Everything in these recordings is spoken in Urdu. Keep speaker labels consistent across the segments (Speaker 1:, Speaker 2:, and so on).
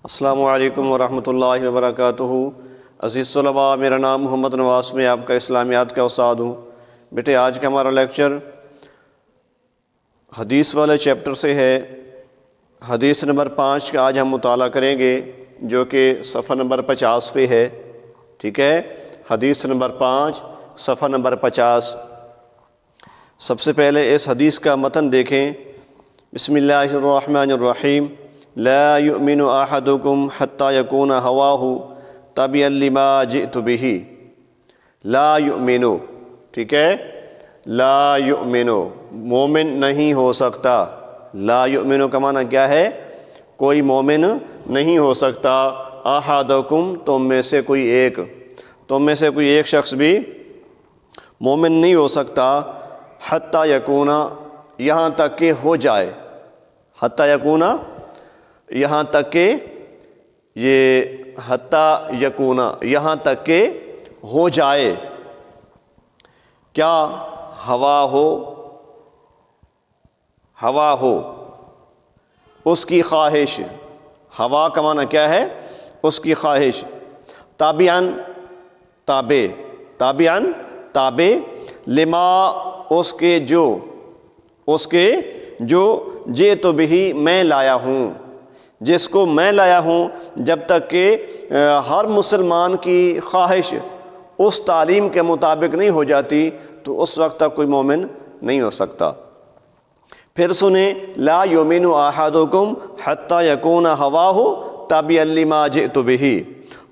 Speaker 1: السلام علیکم ورحمۃ اللہ وبرکاتہ۔ عزیز طلباء، میرا نام محمد نواز، میں آپ کا اسلامیات کا استاد ہوں۔ بیٹے، آج کا ہمارا لیکچر حدیث والے چیپٹر سے ہے۔ حدیث نمبر 5 کا آج ہم مطالعہ کریں گے، جو کہ صفحہ نمبر 50 پہ ہے۔ ٹھیک ہے، حدیث نمبر 5 صفحہ نمبر 50۔ سب سے پہلے اس حدیث کا متن دیکھیں۔ بسم اللہ الرحمن الرحیم۔ لا یؤمن احدکم حتی یکون ہواہ تبعا لما جئت بہ۔ لا یؤمن، ٹھیک ہے، لا یؤمن، مومن نہیں ہو سکتا۔ لا یؤمن کا معنی کیا ہے؟ کوئی مومن نہیں ہو سکتا۔ احدکم، تم میں سے کوئی ایک شخص بھی مومن نہیں ہو سکتا۔ حتی یکون، یہاں تک کہ ہو جائے۔ حتی یکون، یہاں تک کہ حتی یکون، یہاں تک کہ ہو جائے۔ کیا؟ ہوا ہو، اس کی خواہش۔ ہوا کا معنی کیا ہے؟ اس کی خواہش۔ تابعاً، تابع، لما، اس کے جو جئت بہ، میں لایا ہوں، جس کو میں لایا ہوں۔ جب تک کہ ہر مسلمان کی خواہش اس تعلیم کے مطابق نہیں ہو جاتی تو اس وقت تک کوئی مومن نہیں ہو سکتا۔ پھر سنیں، لا یؤمن احدکم حتی یکون ہواہ تبعا لما جئت بہ۔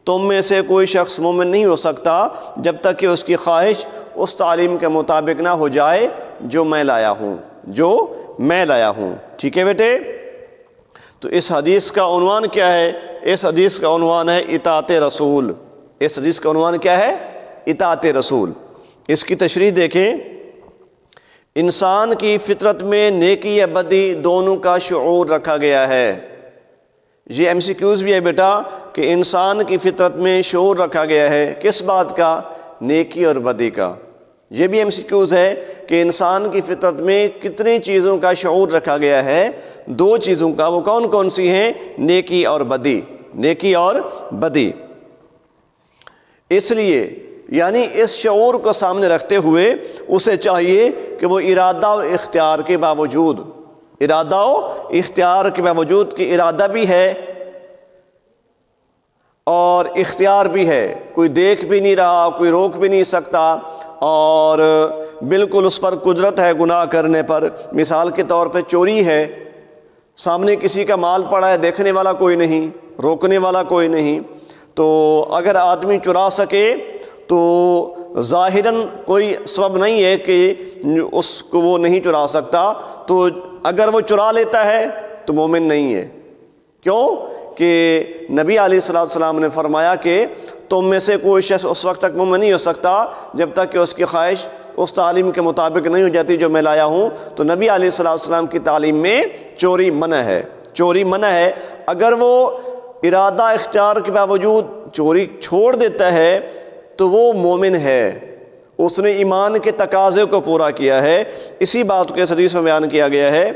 Speaker 1: تم میں سے کوئی شخص مومن نہیں ہو سکتا جب تک کہ اس کی خواہش اس تعلیم کے مطابق نہ ہو جائے جو میں لایا ہوں۔ ٹھیک ہے بیٹے، تو اس حدیث کا عنوان کیا ہے؟ اس حدیث کا عنوان ہے اطاعت رسول۔ اس حدیث کا عنوان کیا ہے؟ اطاعت رسول۔ اس کی تشریح دیکھیں۔ انسان کی فطرت میں نیکی یا بدی دونوں کا شعور رکھا گیا ہے۔ یہ MCQs بھی ہے بیٹا کہ انسان کی فطرت میں شعور رکھا گیا ہے، کس بات کا؟ نیکی اور بدی کا۔ یہ بھی MCQs ہے کہ انسان کی فطرت میں کتنی چیزوں کا شعور رکھا گیا ہے؟ 2 چیزوں کا۔ وہ کون کون سی ہیں؟ نیکی اور بدی۔ اس لیے یعنی اس شعور کو سامنے رکھتے ہوئے اسے چاہیے کہ وہ ارادہ و اختیار کے باوجود کہ ارادہ بھی ہے اور اختیار بھی ہے، کوئی دیکھ بھی نہیں رہا، کوئی روک بھی نہیں سکتا، اور بالکل اس پر قدرت ہے گناہ کرنے پر۔ مثال کے طور پہ چوری ہے، سامنے کسی کا مال پڑا ہے، دیکھنے والا کوئی نہیں، روکنے والا کوئی نہیں، تو اگر آدمی چرا سکے تو ظاہراً کوئی سبب نہیں ہے کہ اس کو وہ نہیں چرا سکتا، تو اگر وہ چرا لیتا ہے تو مومن نہیں ہے۔ کیوں؟ کہ نبی علیہ السلام نے فرمایا کہ تم میں سے کوئی شخص اس وقت تک مومن نہیں ہو سکتا جب تک کہ اس کی خواہش اس تعلیم کے مطابق نہیں ہو جاتی جو میں لایا ہوں۔ تو نبی علیہ السلام کی تعلیم میں چوری منع ہے۔ اگر وہ ارادہ اختیار کے باوجود چوری چھوڑ دیتا ہے تو وہ مومن ہے، اس نے ایمان کے تقاضے کو پورا کیا ہے۔ اسی بات کو اس حدیث میں بیان کیا گیا ہے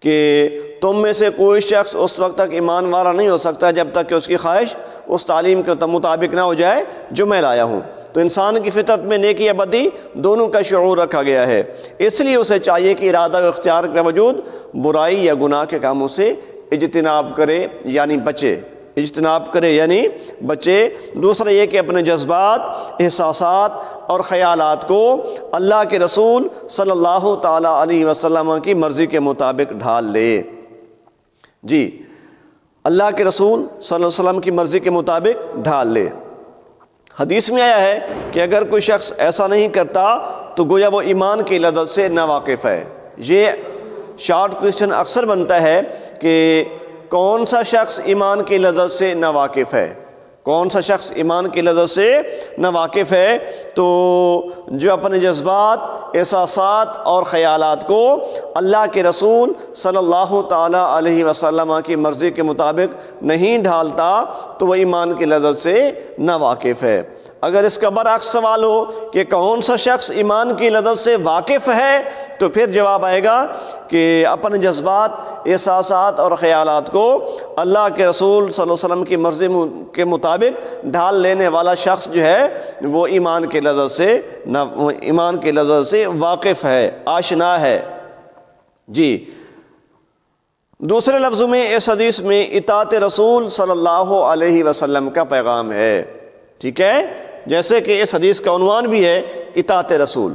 Speaker 1: کہ تم میں سے کوئی شخص اس وقت تک ایمان والا نہیں ہو سکتا جب تک کہ اس کی خواہش اس تعلیم کے مطابق نہ ہو جائے جو میں لایا ہوں۔ تو انسان کی فطرت میں نیکی یا بدی دونوں کا شعور رکھا گیا ہے، اس لیے اسے چاہیے کہ ارادہ و اختیار کے باوجود برائی یا گناہ کے کاموں سے اجتناب کرے یعنی بچے۔ دوسرا یہ کہ اپنے جذبات، احساسات اور خیالات کو اللہ کے رسول صلی اللہ تعالی علیہ وسلم کی مرضی کے مطابق ڈھال لے۔ جی، اللہ کے رسول صلی اللہ علیہ وسلم کی مرضی کے مطابق ڈھال لے۔ حدیث میں آیا ہے کہ اگر کوئی شخص ایسا نہیں کرتا تو گویا وہ ایمان کی لذت سے ناواقف ہے۔ یہ شارٹ کویسچن اکثر بنتا ہے کہ کون سا شخص ایمان کی لذت سے ناواقف ہے؟ تو جو اپنے جذبات، احساسات اور خیالات کو اللہ کے رسول صلی اللہ تعالی علیہ وسلم کی مرضی کے مطابق نہیں ڈھالتا تو وہ ایمان کی لذت سے ناواقف ہے۔ اگر اس کا برعکس سوال ہو کہ کون سا شخص ایمان کی لذت سے واقف ہے، تو پھر جواب آئے گا کہ اپنے جذبات، احساسات اور خیالات کو اللہ کے رسول صلی اللہ علیہ وسلم کی مرضی کے مطابق ڈھال لینے والا شخص جو ہے وہ ایمان کی لذت سے واقف ہے، آشنا ہے۔ جی، دوسرے لفظوں میں اس حدیث میں اطاعت رسول صلی اللہ علیہ وسلم کا پیغام ہے، ٹھیک ہے؟ جیسے کہ اس حدیث کا عنوان بھی ہے اطاعت رسول،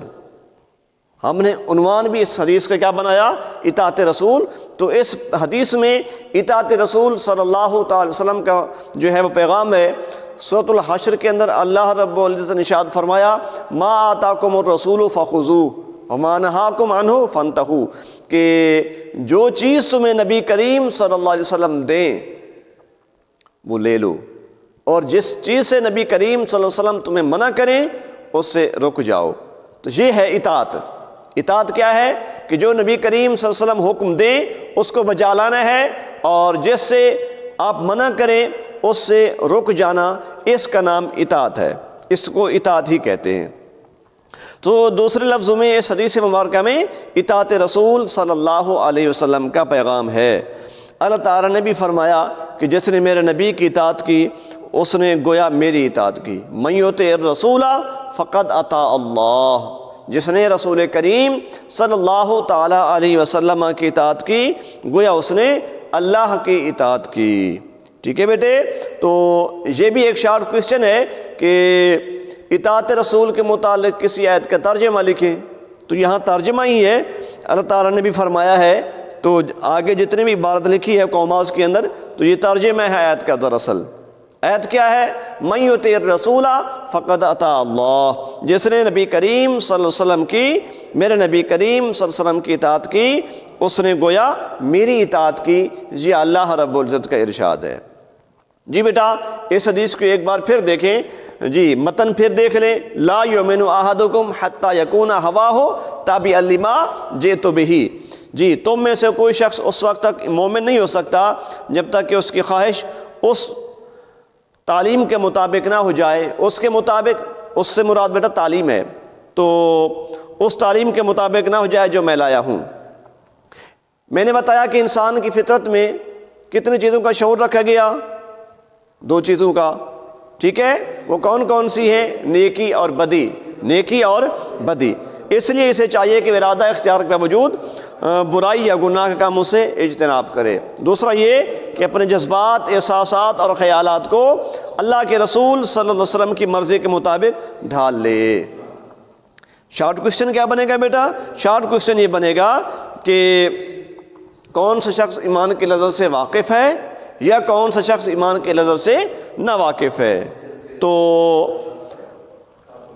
Speaker 1: ہم نے عنوان بھی اس حدیث کا کیا بنایا؟ اطاعت رسول۔ تو اس حدیث میں اطاعت رسول صلی اللہ تعالی وسلم کا جو ہے وہ پیغام ہے۔ سورۃ الحشر کے اندر اللہ رب العزت نے ارشاد فرمایا ما آتاکم الرسول فخذوہ وما نہاکم عنہ فانتہوا، کہ جو چیز تمہیں نبی کریم صلی اللہ علیہ وسلم دیں وہ لے لو، اور جس چیز سے نبی کریم صلی اللہ علیہ وسلم تمہیں منع کریں اس سے رک جاؤ۔ تو یہ ہے اطاعت۔ اطاعت کیا ہے؟ کہ جو نبی کریم صلی اللہ علیہ وسلم حکم دیں اس کو بجا لانا ہے، اور جس سے آپ منع کریں اس سے رک جانا، اس کا نام اطاعت ہے، اس کو اطاعت ہی کہتے ہیں۔ تو دوسرے لفظوں میں اس حدیث مبارکہ میں اطاعت رسول صلی اللہ علیہ وسلم کا پیغام ہے۔ اللہ تعالیٰ نے بھی فرمایا کہ جس نے میرے نبی کی اطاعت کی اس نے گویا میری اطاعت کی۔ من یطع الرسول فقد اطاع اللہ، جس نے رسول کریم صلی اللہ تعالی علیہ وسلم کی اطاعت کی گویا اس نے اللہ کی اطاعت کی۔ ٹھیک ہے بیٹے؟ تو یہ بھی ایک شارٹ کوئسچن ہے کہ اطاعت رسول کے متعلق کسی آیت کا ترجمہ لکھیں، تو یہاں ترجمہ ہی ہے۔ اللہ تعالیٰ نے بھی فرمایا ہے، تو آگے جتنے بھی عبارت لکھی ہے قوماز کے اندر، تو یہ ترجمہ ہے آیت کا۔ دراصل آیت کیا ہے؟ من یطع الرسول فقد اطاع اللہ، جس نے نبی کریم صلی اللہ علیہ وسلم کی، میرے نبی کریم صلی اللہ علیہ وسلم کی اطاعت کی اس نے گویا میری اطاعت کی۔ یہ اللہ رب العزت کا ارشاد ہے۔ جی بیٹا، اس حدیث کو ایک بار پھر دیکھیں، جی متن پھر دیکھ لیں۔ لا یؤمن احدکم حتی یکون ہواہ تابعا لما جئت بہ، جی تم میں سے کوئی شخص اس وقت تک مومن نہیں ہو سکتا جب تک کہ اس کی خواہش اس تعلیم کے مطابق نہ ہو جائے، اس کے مطابق، اس سے مراد بیٹا تعلیم ہے، تو اس تعلیم کے مطابق نہ ہو جائے جو میں لایا ہوں۔ میں نے بتایا کہ انسان کی فطرت میں کتنی چیزوں کا شعور رکھا گیا؟ 2 چیزوں کا، ٹھیک ہے؟ وہ کون کون سی ہیں؟ نیکی اور بدی، نیکی اور بدی۔ اس لیے اسے چاہیے کہ ارادہ اختیار کے باوجود برائی یا گناہ کے کاموں سے اجتناب کرے۔ دوسرا یہ کہ اپنے جذبات، احساسات اور خیالات کو اللہ کے رسول صلی اللہ علیہ وسلم کی مرضی کے مطابق ڈھال لے۔ شارٹ کوئسچن کیا بنے گا بیٹا؟ شارٹ کوئسچن یہ بنے گا کہ کون سا شخص ایمان کی لذت سے واقف ہے یا کون سا شخص ایمان کی لذت سے نہ واقف ہے؟ تو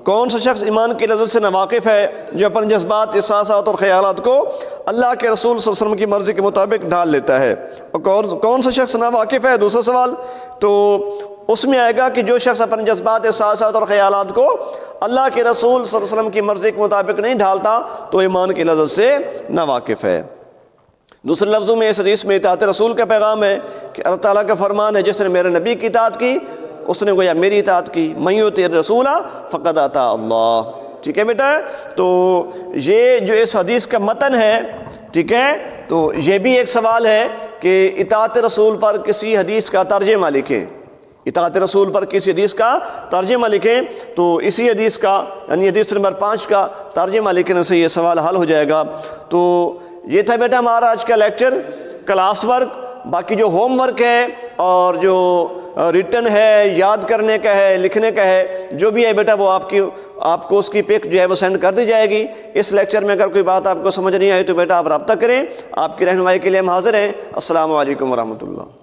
Speaker 1: کون سا شخص ایمان کی لذت سے ناواقف ہے؟ جو اپنے جذبات، احساسات اور خیالات کو اللہ کے رسول صلی اللہ علیہ وسلم کی مرضی کے مطابق ڈھال لیتا ہے۔ اور کون سا شخص ناواقف ہے؟ دوسرا سوال تو اس میں آئے گا کہ جو شخص اپنے جذبات، احساسات اور خیالات کو اللہ کے رسول صلی اللہ علیہ وسلم کی مرضی کے مطابق نہیں ڈھالتا تو ایمان کی لذت سے ناواقف ہے۔ دوسرے لفظوں میں اس حدیث میں اطاعت رسول کا پیغام ہے کہ اللہ تعالیٰ کا فرمان ہے جس نے میرے نبی کی اطاعت کی اس نے گویا میری اطاعت کی۔ من یطع الرسول فقد اطاع اللہ۔ ٹھیک ہے بیٹا؟ تو یہ جو اس حدیث کا متن ہے، ٹھیک ہے، تو یہ بھی ایک سوال ہے کہ اطاعت رسول پر کسی حدیث کا ترجمہ لکھیں، اطاعت رسول پر کسی حدیث کا ترجمہ لکھیں، تو اسی حدیث کا یعنی حدیث نمبر 5 کا ترجمہ لکھنے سے یہ سوال حل ہو جائے گا۔ تو یہ تھا بیٹا ہمارا آج کا لیکچر، کلاس ورک۔ باقی جو ہوم ورک ہے اور جو ریٹن ہے، یاد کرنے کا ہے، لکھنے کا ہے، جو بھی ہے بیٹا وہ آپ کو اس کی پک جو ہے وہ سینڈ کر دی جائے گی۔ اس لیکچر میں اگر کوئی بات آپ کو سمجھ نہیں آئی تو بیٹا آپ رابطہ کریں، آپ کی رہنمائی کے لیے ہم حاضر ہیں۔ السلام علیکم ورحمۃ اللہ۔